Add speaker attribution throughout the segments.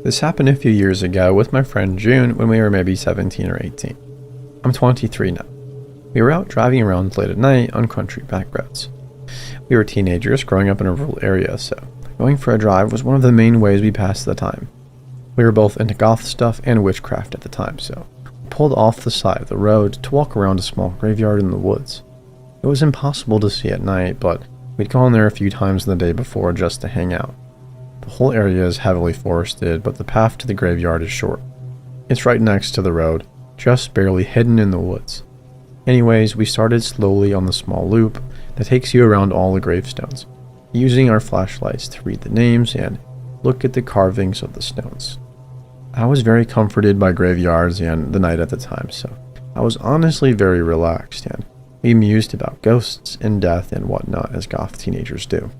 Speaker 1: This happened a few years ago with my friend June when we were maybe 17 or 18. I'm 23 now. We were out driving around late at night on country back roads. We were teenagers growing up in a rural area, so going for a drive was one of the main ways we passed the time. We were both into goth stuff and witchcraft at the time, so we pulled off the side of the road to walk around a small graveyard in the woods. It was impossible to see at night, but we'd gone there a few times the day before just to hang out. The whole area is heavily forested, but the path to the graveyard is short. It's right next to the road, just barely hidden in the woods. Anyways, we started slowly on the small loop that takes you around all the gravestones, using our flashlights to read the names and look at the carvings of the stones. I was very comforted by graveyards and the night at the time, so I was honestly very relaxed, and we mused about ghosts and death and whatnot as goth teenagers do.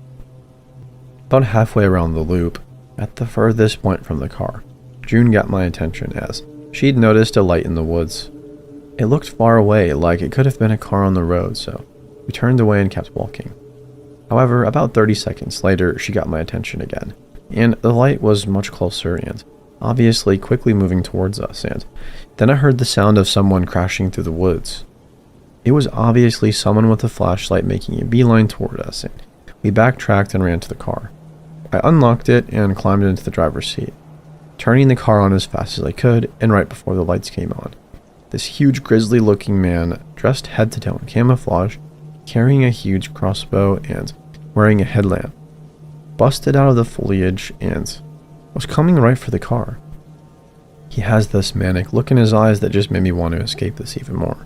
Speaker 1: About halfway around the loop, at the furthest point from the car, June got my attention as she'd noticed a light in the woods. It looked far away, like it could have been a car on the road, so we turned away and kept walking. However, about 30 seconds later, she got my attention again, and the light was much closer and obviously quickly moving towards us, and then I heard the sound of someone crashing through the woods. It was obviously someone with a flashlight making a beeline toward us, and we backtracked and ran to the car. I unlocked it and climbed into the driver's seat, turning the car on as fast as I could, and right before the lights came on, this huge grisly-looking man, dressed head to toe in camouflage, carrying a huge crossbow and wearing a headlamp, busted out of the foliage and was coming right for the car. He has this manic look in his eyes that just made me want to escape this even more,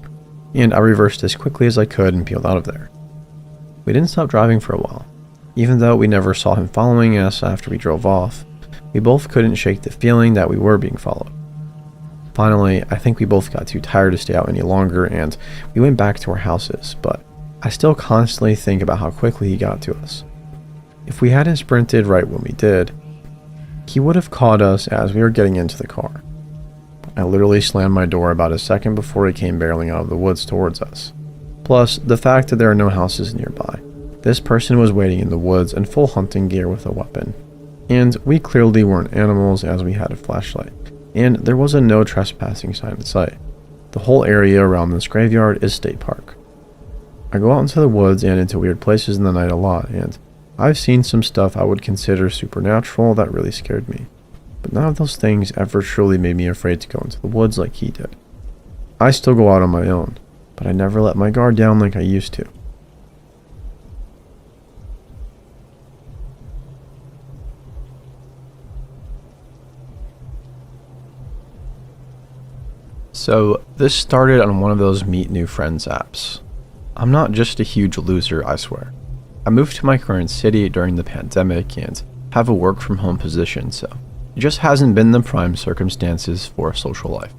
Speaker 1: and I reversed as quickly as I could and peeled out of there. We didn't stop driving for a while. Even though we never saw him following us after we drove off, we both couldn't shake the feeling that we were being followed. Finally, I think we both got too tired to stay out any longer and we went back to our houses, but I still constantly think about how quickly he got to us. If we hadn't sprinted right when we did, he would have caught us as we were getting into the car. I literally slammed my door about a second before he came barreling out of the woods towards us. Plus, the fact that there are no houses nearby. This person was waiting in the woods in full hunting gear with a weapon. And we clearly weren't animals as we had a flashlight. And there was a no trespassing sign in sight. The whole area around this graveyard is state park. I go out into the woods and into weird places in the night a lot, and I've seen some stuff I would consider supernatural that really scared me. But none of those things ever truly made me afraid to go into the woods like he did. I still go out on my own, but I never let my guard down like I used to. So, this started on one of those meet new friends apps. I'm not just a huge loser, I swear. I moved to my current city during the pandemic and have a work from home position, so it just hasn't been the prime circumstances for a social life.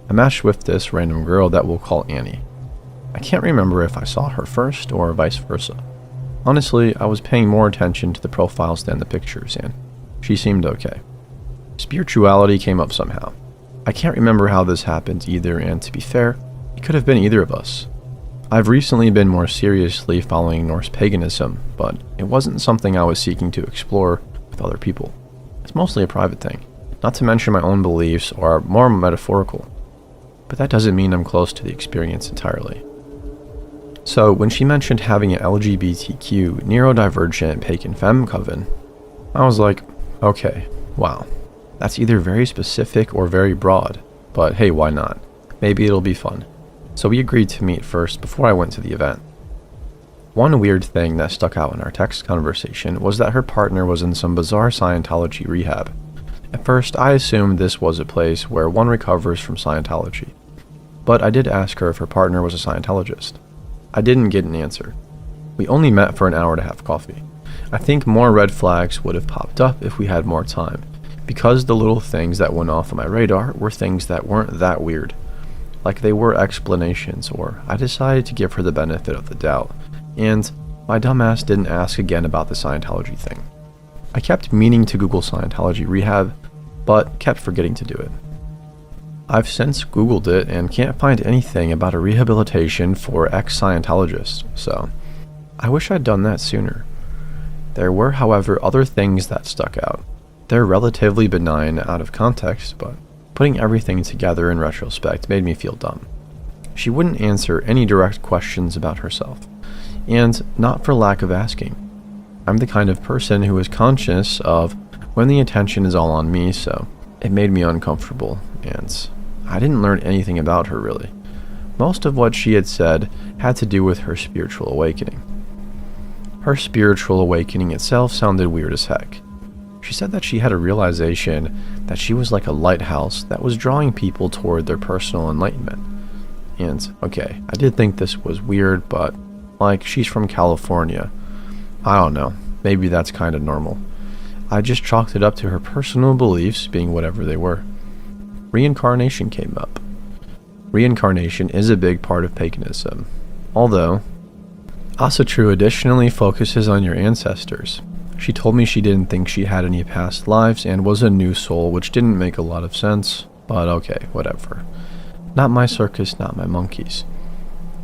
Speaker 1: I matched with this random girl that we'll call Annie. I can't remember if I saw her first or vice versa. Honestly, I was paying more attention to the profiles than the pictures, and she seemed okay. Spirituality came up somehow. I can't remember how this happened either, and to be fair, it could have been either of us. I've recently been more seriously following Norse paganism, but it wasn't something I was seeking to explore with other people. It's mostly a private thing, not to mention my own beliefs are more metaphorical. But that doesn't mean I'm close to the experience entirely. So when she mentioned having an LGBTQ neurodivergent pagan femme coven, I was like, okay, wow. That's either very specific or very broad, but hey, why not? Maybe it'll be fun. So we agreed to meet first before I went to the event. One weird thing that stuck out in our text conversation was that her partner was in some bizarre Scientology rehab. At first, I assumed this was a place where one recovers from Scientology, but I did ask her if her partner was a Scientologist. I didn't get an answer. We only met for an hour to have coffee. I think more red flags would have popped up if we had more time, because the little things that went off on my radar were things that weren't that weird. Like they were explanations, or I decided to give her the benefit of the doubt, and my dumbass didn't ask again about the Scientology thing. I kept meaning to Google Scientology rehab, but kept forgetting to do it. I've since Googled it and can't find anything about a rehabilitation for ex-Scientologists, so I wish I'd done that sooner. There were, however, other things that stuck out. They're relatively benign out of context, but putting everything together in retrospect made me feel dumb. She wouldn't answer any direct questions about herself, and not for lack of asking. I'm the kind of person who is conscious of when the attention is all on me, so it made me uncomfortable, and I didn't learn anything about her really. Most of what she had said had to do with her spiritual awakening. Her spiritual awakening itself sounded weird as heck. She said that she had a realization that she was like a lighthouse that was drawing people toward their personal enlightenment. And, okay, I did think this was weird, but, like, she's from California. I don't know, maybe that's kind of normal. I just chalked it up to her personal beliefs being whatever they were. Reincarnation came up. Reincarnation is a big part of paganism, although Asatru additionally focuses on your ancestors. She told me she didn't think she had any past lives and was a new soul, which didn't make a lot of sense, but okay, whatever. Not my circus, not my monkeys.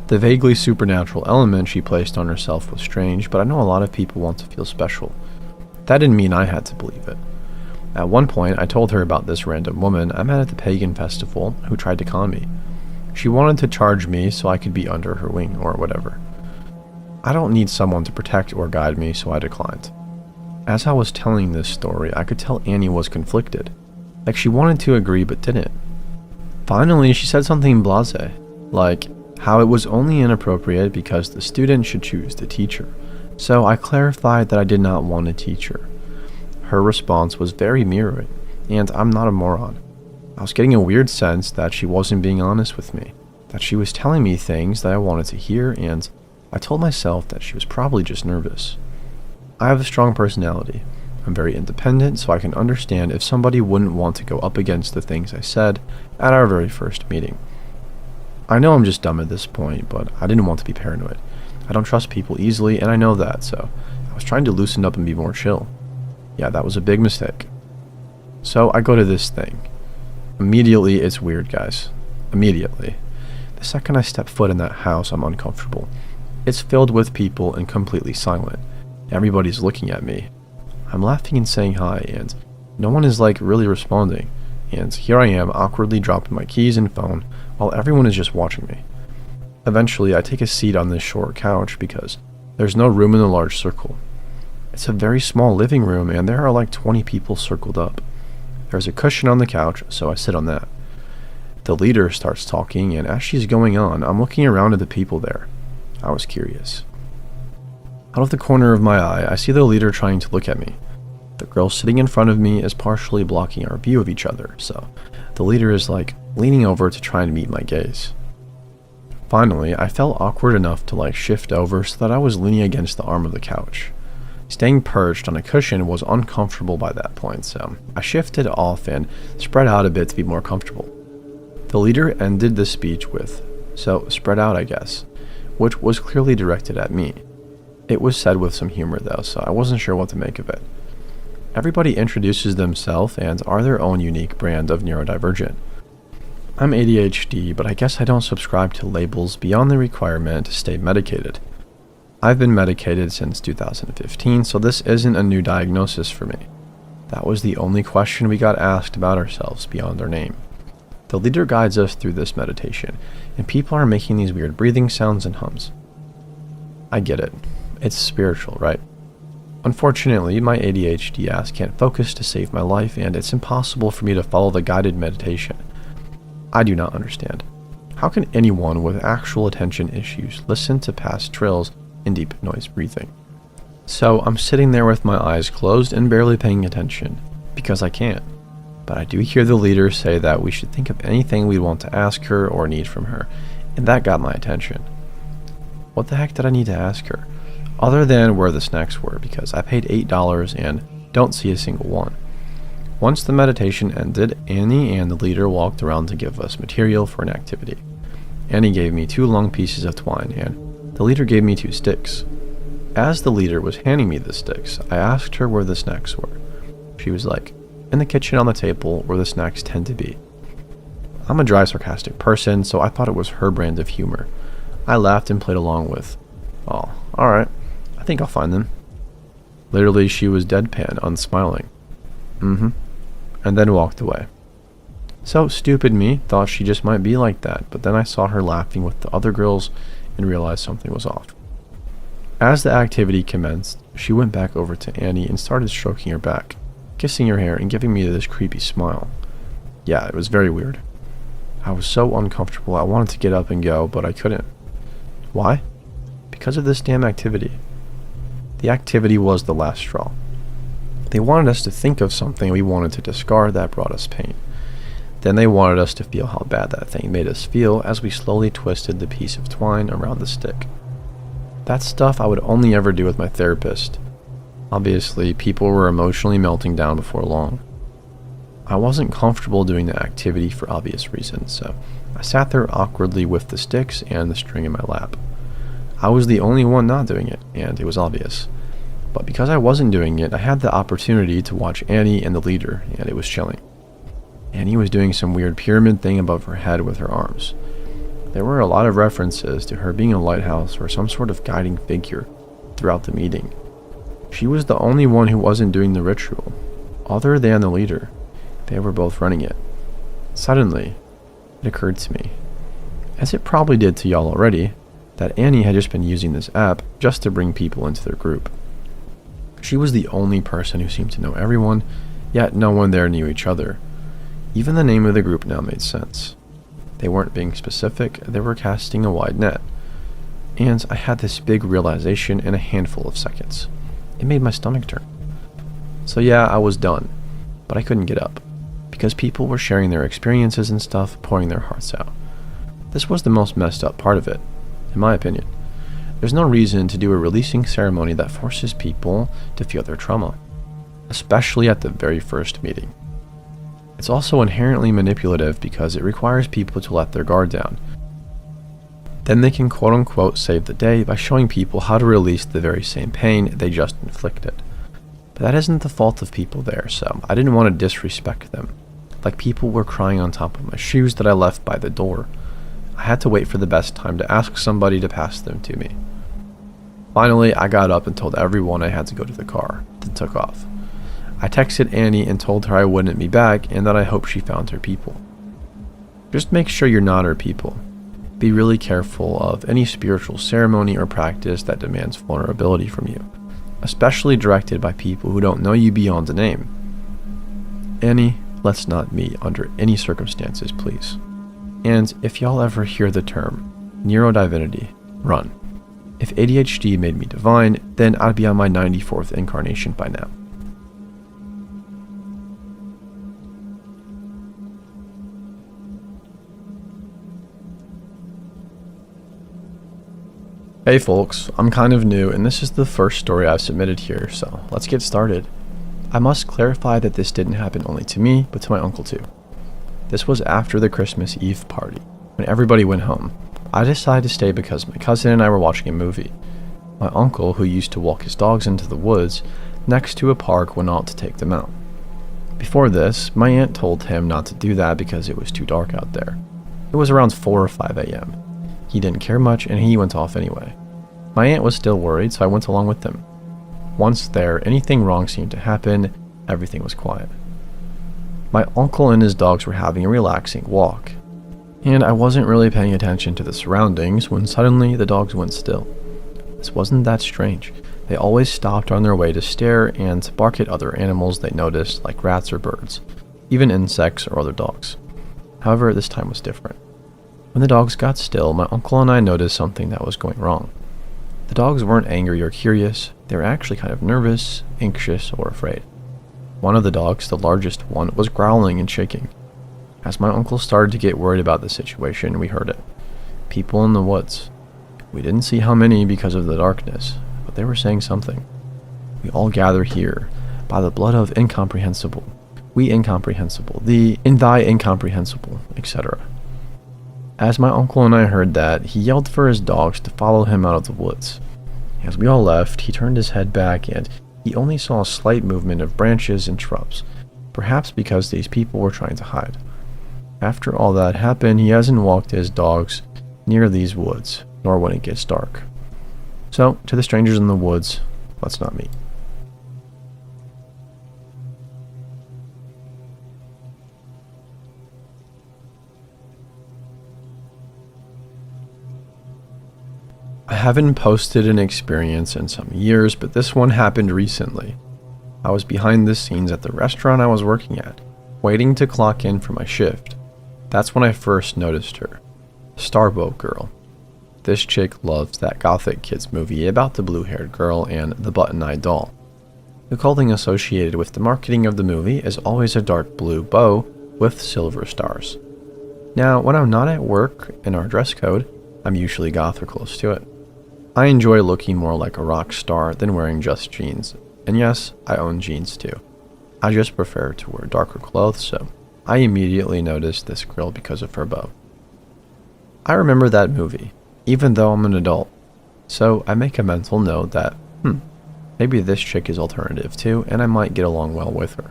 Speaker 1: The vaguely supernatural element she placed on herself was strange, but I know a lot of people want to feel special. That didn't mean I had to believe it. At one point, I told her about this random woman I met at the pagan festival who tried to con me. She wanted to charge me so I could be under her wing or whatever. I don't need someone to protect or guide me, so I declined. As I was telling this story, I could tell Annie was conflicted. Like she wanted to agree but didn't. Finally, she said something blasé, like how it was only inappropriate because the student should choose the teacher. So I clarified that I did not want a teacher. Her response was very mirroring, and I'm not a moron. I was getting a weird sense that she wasn't being honest with me, that she was telling me things that I wanted to hear, and I told myself that she was probably just nervous. I have a strong personality. I'm very independent, so I can understand if somebody wouldn't want to go up against the things I said at our very first meeting. I know I'm just dumb at this point, but I didn't want to be paranoid. I don't trust people easily, and I know that, so I was trying to loosen up and be more chill. Yeah, that was a big mistake. So I go to this thing. Immediately, it's weird, guys. Immediately. The second I step foot in that house, I'm uncomfortable. It's filled with people and completely silent. Everybody's looking at me. I'm laughing and saying hi, and no one is like really responding. And here I am awkwardly dropping my keys and phone while everyone is just watching me. Eventually, I take a seat on this short couch because there's no room in the large circle. It's a very small living room and there are like 20 people circled up. There's a cushion on the couch, so I sit on that. The leader starts talking, and as she's going on, I'm looking around at the people there. I was curious. Out of the corner of my eye, I see the leader trying to look at me. The girl sitting in front of me is partially blocking our view of each other, so the leader is like leaning over to try and meet my gaze. Finally, I felt awkward enough to like shift over so that I was leaning against the arm of the couch. Staying perched on a cushion was uncomfortable by that point, so I shifted off and spread out a bit to be more comfortable. The leader ended the speech with, "So, spread out, I guess," which was clearly directed at me. It was said with some humor though, so I wasn't sure what to make of it. Everybody introduces themselves and are their own unique brand of neurodivergent. I'm ADHD, but I guess I don't subscribe to labels beyond the requirement to stay medicated. I've been medicated since 2015, so this isn't a new diagnosis for me. That was the only question we got asked about ourselves beyond our name. The leader guides us through this meditation, and people are making these weird breathing sounds and hums. I get it. It's spiritual, right? Unfortunately, my ADHD ass can't focus to save my life, and it's impossible for me to follow the guided meditation. I do not understand. How can anyone with actual attention issues listen to past trills and deep noise breathing? So I'm sitting there with my eyes closed and barely paying attention, because I can't. But I do hear the leader say that we should think of anything we'd want to ask her or need from her, and that got my attention. What the heck did I need to ask her? Other than where the snacks were, because I paid $8 and don't see a single one. Once the meditation ended, Annie and the leader walked around to give us material for an activity. Annie gave me 2 long pieces of twine, and the leader gave me 2 sticks. As the leader was handing me the sticks, I asked her where the snacks were. She was like, "In the kitchen on the table where the snacks tend to be." I'm a dry, sarcastic person, so I thought it was her brand of humor. I laughed and played along with, "Oh, alright, I think I'll find them." Literally, she was deadpan, unsmiling. Mm-hmm. And then walked away. So stupid me thought she just might be like that, but then I saw her laughing with the other girls and realized something was off. As the activity commenced, she went back over to Annie and started stroking her back, kissing her hair and giving me this creepy smile. Yeah, it was very weird. I was so uncomfortable I wanted to get up and go, but I couldn't. Why? Because of this damn activity. The activity was the last straw. They wanted us to think of something we wanted to discard that brought us pain. Then they wanted us to feel how bad that thing made us feel as we slowly twisted the piece of twine around the stick. That's stuff I would only ever do with my therapist. Obviously, people were emotionally melting down before long. I wasn't comfortable doing the activity for obvious reasons, so I sat there awkwardly with the sticks and the string in my lap. I was the only one not doing it, and it was obvious. But because I wasn't doing it, I had the opportunity to watch Annie and the leader, and it was chilling. Annie was doing some weird pyramid thing above her head with her arms. There were a lot of references to her being a lighthouse or some sort of guiding figure throughout the meeting. She was the only one who wasn't doing the ritual, other than the leader. They were both running it. Suddenly, it occurred to me, as it probably did to y'all already, that Annie had just been using this app just to bring people into their group. She was the only person who seemed to know everyone, yet no one there knew each other. Even the name of the group now made sense. They weren't being specific, they were casting a wide net. And I had this big realization in a handful of seconds. It made my stomach turn. So yeah, I was done, but I couldn't get up, because people were sharing their experiences and stuff, pouring their hearts out. This was the most messed up part of it, in my opinion. There's no reason to do a releasing ceremony that forces people to feel their trauma, especially at the very first meeting. It's also inherently manipulative because it requires people to let their guard down. Then they can quote-unquote save the day by showing people how to release the very same pain they just inflicted. But that isn't the fault of people there, so I didn't want to disrespect them. Like people were crying on top of my shoes that I left by the door. I had to wait for the best time to ask somebody to pass them to me. Finally, I got up and told everyone I had to go to the car, then took off. I texted Annie and told her I wouldn't be back and that I hope she found her people. Just make sure you're not her people. Be really careful of any spiritual ceremony or practice that demands vulnerability from you, especially directed by people who don't know you beyond a name. Annie, let's not meet under any circumstances, please. And if y'all ever hear the term neurodivinity, run. If ADHD made me divine, then I'd be on my 94th incarnation by now. Hey folks, I'm kind of new and this is the first story I've submitted here, so let's get started. I must clarify that this didn't happen only to me, but to my uncle too. This was after the Christmas Eve party, when everybody went home. I decided to stay because my cousin and I were watching a movie. My uncle, who used to walk his dogs into the woods next to a park, went out to take them out. Before this, my aunt told him not to do that because it was too dark out there. It was around 4 or 5 a.m. He didn't care much and he went off anyway. My aunt was still worried, so I went along with them. Once there, anything wrong seemed to happen, everything was quiet. My uncle and his dogs were having a relaxing walk, and I wasn't really paying attention to the surroundings when suddenly the dogs went still. This wasn't that strange. They always stopped on their way to stare and to bark at other animals they noticed, like rats or birds, even insects or other dogs. However, this time was different. When the dogs got still, my uncle and I noticed something that was going wrong. The dogs weren't angry or curious, they were actually kind of nervous, anxious, or afraid. One of the dogs, the largest one, was growling and shaking. As my uncle started to get worried about the situation, we heard it. People in the woods. We didn't see how many because of the darkness, but they were saying something. We all gather here, by the blood of incomprehensible, we incomprehensible, thee, in thy incomprehensible, etc. As my uncle and I heard that, he yelled for his dogs to follow him out of the woods. As we all left, he turned his head back and he only saw a slight movement of branches and shrubs, perhaps because these people were trying to hide. After all that happened, he hasn't walked his dogs near these woods, nor when it gets dark. So, to the strangers in the woods, let's not meet. I haven't posted an experience in some years, but this one happened recently. I was behind the scenes at the restaurant I was working at, waiting to clock in for my shift. That's when I first noticed her. Starboat Girl. This chick loves that gothic kids movie about the blue-haired girl and the button-eyed doll. The clothing associated with the marketing of the movie is always a dark blue bow with silver stars. Now, when I'm not at work in our dress code, I'm usually goth or close to it. I enjoy looking more like a rock star than wearing just jeans. And yes, I own jeans too. I just prefer to wear darker clothes, so I immediately noticed this girl because of her bow. I remember that movie, even though I'm an adult. So I make a mental note that, maybe this chick is alternative too, and I might get along well with her.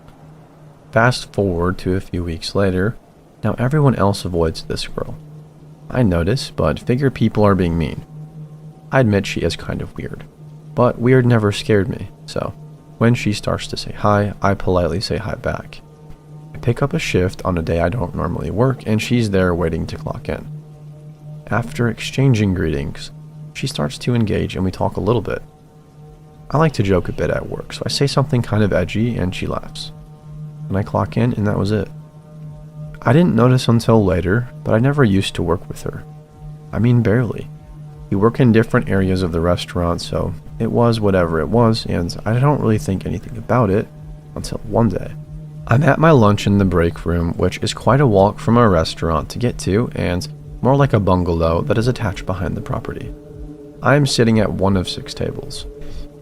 Speaker 1: Fast forward to a few weeks later, now everyone else avoids this girl. I notice, but figure people are being mean. I admit she is kind of weird, but weird never scared me, so when she starts to say hi, I politely say hi back. I pick up a shift on a day I don't normally work, and she's there waiting to clock in. After exchanging greetings, she starts to engage and we talk a little bit. I like to joke a bit at work, so I say something kind of edgy and she laughs. And I clock in and that was it. I didn't notice until later, but I never used to work with her. I mean barely. We work in different areas of the restaurant, so it was whatever it was, and I don't really think anything about it until one day. I'm at my lunch in the break room, which is quite a walk from our restaurant to get to, and more like a bungalow that is attached behind the property. I am sitting at one of 6 tables.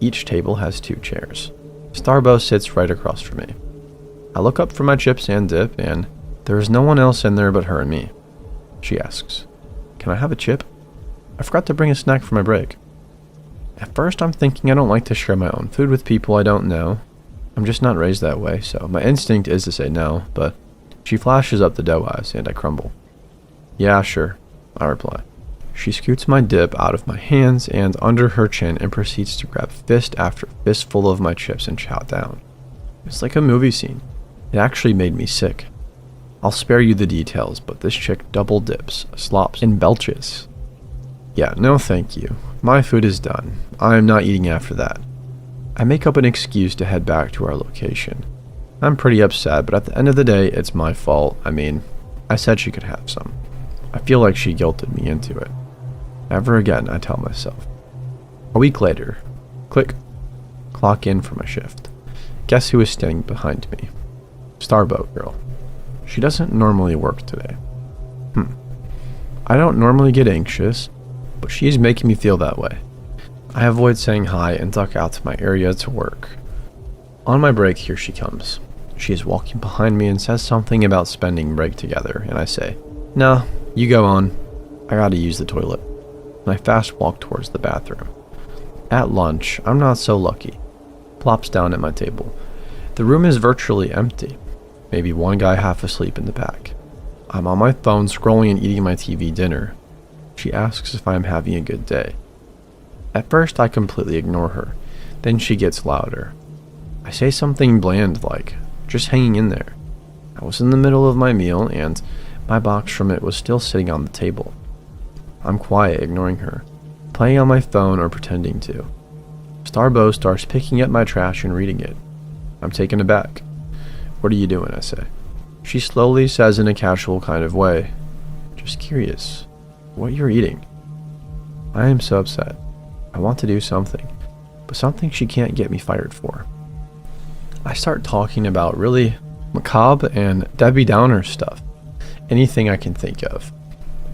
Speaker 1: Each table has 2 chairs. Starbo sits right across from me. I look up for my chips and dip, and there is no one else in there but her and me. She asks, "Can I have a chip? I forgot to bring a snack for my break." At first I'm thinking I don't like to share my own food with people I don't know. I'm just not raised that way, so my instinct is to say no, but she flashes up the doe eyes and I crumble. "Yeah, sure," I reply. She scoots my dip out of my hands and under her chin and proceeds to grab fist after fistful of my chips and chow down. It's like a movie scene. It actually made me sick. I'll spare you the details, but this chick double dips, slops, and belches. Yeah, no thank you. My food is done. I am not eating after that. I make up an excuse to head back to our location. I'm pretty upset, but at the end of the day, it's my fault. I mean, I said she could have some. I feel like she guilted me into it. Never again, I tell myself. A week later, click, clock in for my shift. Guess who is standing behind me? Starboat Girl. She doesn't normally work today. I don't normally get anxious, but she's making me feel that way. I avoid saying hi and duck out to my area to work. On my break, here she comes. She is walking behind me and says something about spending break together, and I say, "No, you go on. I gotta use the toilet." And I fast walk towards the bathroom. At lunch, I'm not so lucky. Plops down at my table. The room is virtually empty. Maybe one guy half asleep in the back. I'm on my phone scrolling and eating my TV dinner. She asks if I am having a good day. At first, I completely ignore her. Then she gets louder. I say something bland like, "Just hanging in there." I was in the middle of my meal and my box from it was still sitting on the table. I'm quiet, ignoring her, playing on my phone or pretending to. Starbo starts picking up my trash and reading it. I'm taken aback. "What are you doing?" I say. She slowly says in a casual kind of way, "Just curious, what you're eating." I am so upset. I want to do something, but something she can't get me fired for. I start talking about really macabre and Debbie Downer stuff, anything I can think of.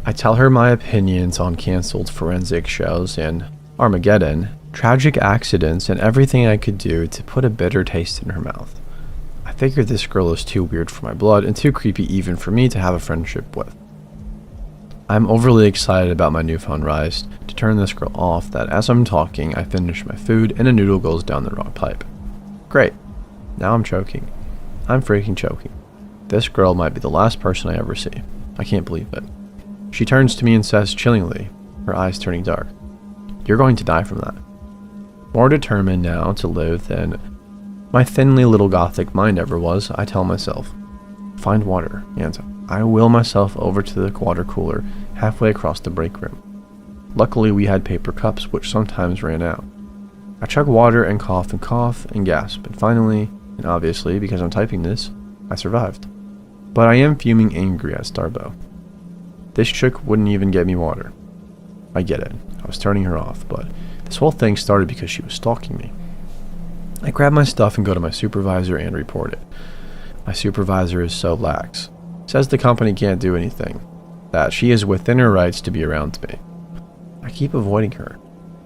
Speaker 1: I tell her my opinions on canceled forensic shows and Armageddon, tragic accidents, and everything I could do to put a bitter taste in her mouth. I figure this girl is too weird for my blood and too creepy even for me to have a friendship with. I'm overly excited about my newfound rise to turn this girl off that as I'm talking, I finish my food and a noodle goes down the wrong pipe. Great. Now I'm choking. I'm freaking choking. This girl might be the last person I ever see. I can't believe it. She turns to me and says chillingly, her eyes turning dark, "You're going to die from that." More determined now to live than my thinly little gothic mind ever was, I tell myself, "Find water," and I will myself over to the water cooler halfway across the break room. Luckily, we had paper cups, which sometimes ran out. I chug water and cough and gasp, and finally, and obviously because I'm typing this, I survived. But I am fuming angry at Starbo. This chick wouldn't even get me water. I get it, I was turning her off, but this whole thing started because she was stalking me. I grab my stuff and go to my supervisor and report it. My supervisor is so lax. Says the company can't do anything. That she is within her rights to be around me. I keep avoiding her.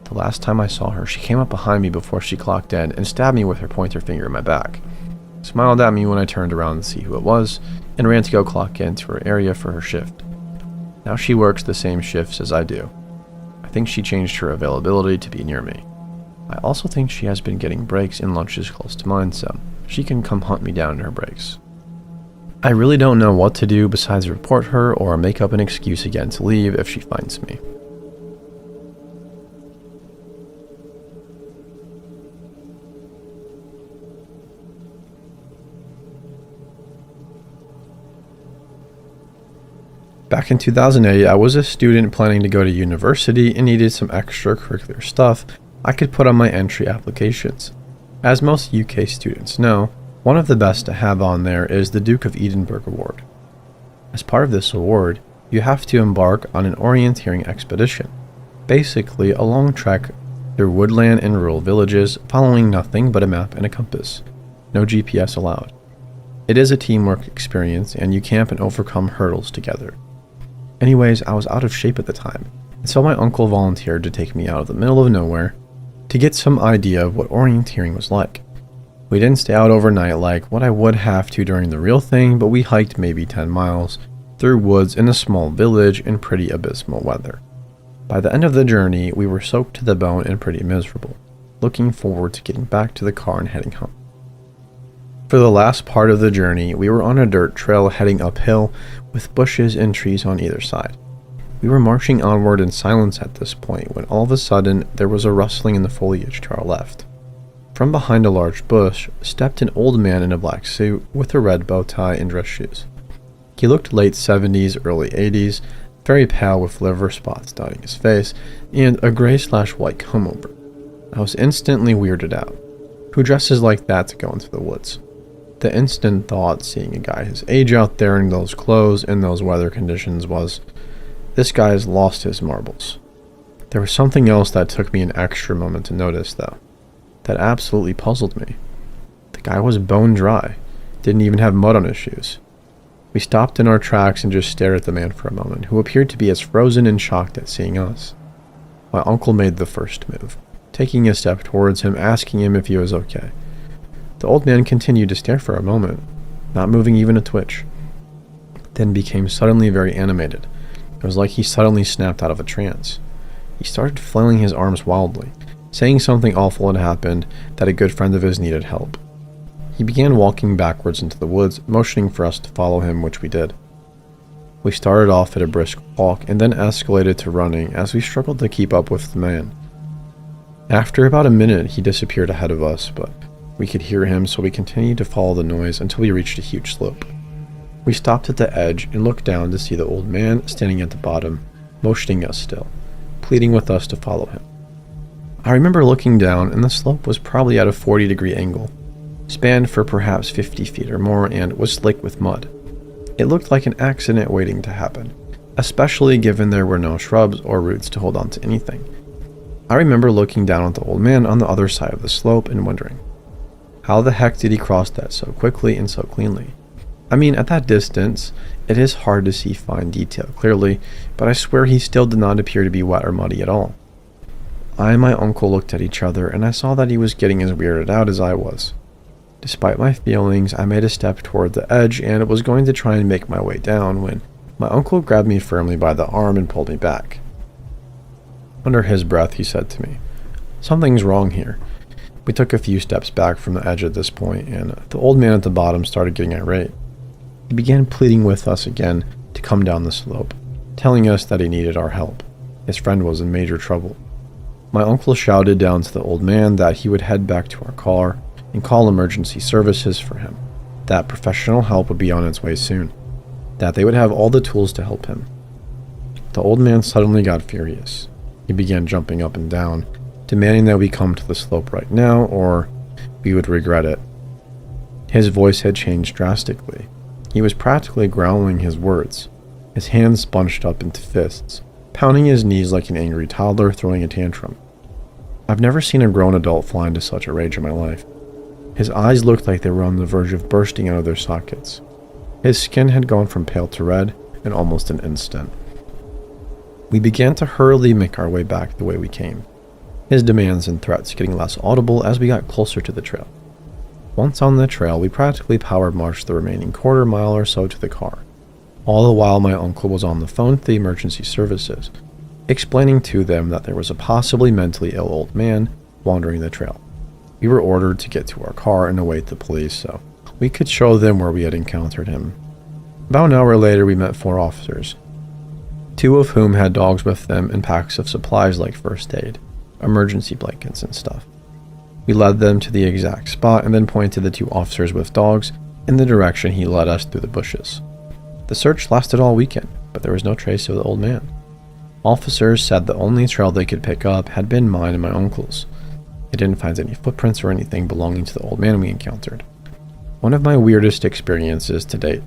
Speaker 1: The last time I saw her, she came up behind me before she clocked in and stabbed me with her pointer finger in my back. Smiled at me when I turned around to see who it was, and ran to go clock into her area for her shift. Now she works the same shifts as I do. I think she changed her availability to be near me. I also think she has been getting breaks and lunches close to mine, so she can come hunt me down in her breaks. I really don't know what to do besides report her or make up an excuse again to leave if she finds me. Back in 2008, I was a student planning to go to university and needed some extracurricular stuff I could put on my entry applications. As most UK students know, one of the best to have on there is the Duke of Edinburgh Award. As part of this award, you have to embark on an orienteering expedition, basically a long trek through woodland and rural villages following nothing but a map and a compass. No GPS allowed. It is a teamwork experience and you camp and overcome hurdles together. Anyways, I was out of shape at the time, and so my uncle volunteered to take me out of the middle of nowhere to get some idea of what orienteering was like. We didn't stay out overnight like what I would have to during the real thing, but we hiked maybe 10 miles through woods in a small village in pretty abysmal weather. By the end of the journey, we were soaked to the bone and pretty miserable, looking forward to getting back to the car and heading home. For the last part of the journey, we were on a dirt trail heading uphill with bushes and trees on either side. We were marching onward in silence at this point when all of a sudden there was a rustling in the foliage to our left. From behind a large bush stepped an old man in a black suit with a red bow tie and dress shoes. He looked late 70s, early 80s, very pale with liver spots dotting his face, and a gray/white comb over. I was instantly weirded out. Who dresses like that to go into the woods? The instant thought seeing a guy his age out there in those clothes in those weather conditions was, this guy has lost his marbles. There was something else that took me an extra moment to notice though. That absolutely puzzled me. The guy was bone dry, didn't even have mud on his shoes. We stopped in our tracks and just stared at the man for a moment, who appeared to be as frozen and shocked at seeing us. My uncle made the first move, taking a step towards him, asking him if he was okay. The old man continued to stare for a moment, not moving even a twitch, then became suddenly very animated. It was like he suddenly snapped out of a trance. He started flailing his arms wildly, saying something awful had happened, that a good friend of his needed help. He began walking backwards into the woods, motioning for us to follow him, which we did. We started off at a brisk walk and then escalated to running as we struggled to keep up with the man. After about a minute, he disappeared ahead of us, but we could hear him, so we continued to follow the noise until we reached a huge slope. We stopped at the edge and looked down to see the old man standing at the bottom, motioning us still, pleading with us to follow him. I remember looking down, and the slope was probably at a 40-degree angle, spanned for perhaps 50 feet or more, and was slick with mud. It looked like an accident waiting to happen, especially given there were no shrubs or roots to hold on to anything. I remember looking down at the old man on the other side of the slope and wondering, how the heck did he cross that so quickly and so cleanly? I mean, at that distance, it is hard to see fine detail clearly, but I swear he still did not appear to be wet or muddy at all. I and my uncle looked at each other, and I saw that he was getting as weirded out as I was. Despite my feelings, I made a step toward the edge and was going to try and make my way down when my uncle grabbed me firmly by the arm and pulled me back. Under his breath, he said to me, "Something's wrong here." We took a few steps back from the edge at this point, and the old man at the bottom started getting irate. He began pleading with us again to come down the slope, telling us that he needed our help. His friend was in major trouble. My uncle shouted down to the old man that he would head back to our car and call emergency services for him, that professional help would be on its way soon, that they would have all the tools to help him. The old man suddenly got furious. He began jumping up and down, demanding that we come to the slope right now or we would regret it. His voice had changed drastically. He was practically growling his words, his hands bunched up into fists, pounding his knees like an angry toddler throwing a tantrum. I've never seen a grown adult fly into such a rage in my life. His eyes looked like they were on the verge of bursting out of their sockets. His skin had gone from pale to red in almost an instant. We began to hurriedly make our way back the way we came, his demands and threats getting less audible as we got closer to the trail. Once on the trail, we practically power marched the remaining quarter mile or so to the car. All the while my uncle was on the phone to the emergency services, explaining to them that there was a possibly mentally ill old man wandering the trail. We were ordered to get to our car and await the police so we could show them where we had encountered him. About an hour later, we met 4 officers, 2 of whom had dogs with them and packs of supplies like first aid, emergency blankets, and stuff. We led them to the exact spot and then pointed the 2 officers with dogs in the direction he led us through the bushes. The search lasted all weekend, but there was no trace of the old man. Officers said the only trail they could pick up had been mine and my uncle's. They didn't find any footprints or anything belonging to the old man we encountered. One of my weirdest experiences to date.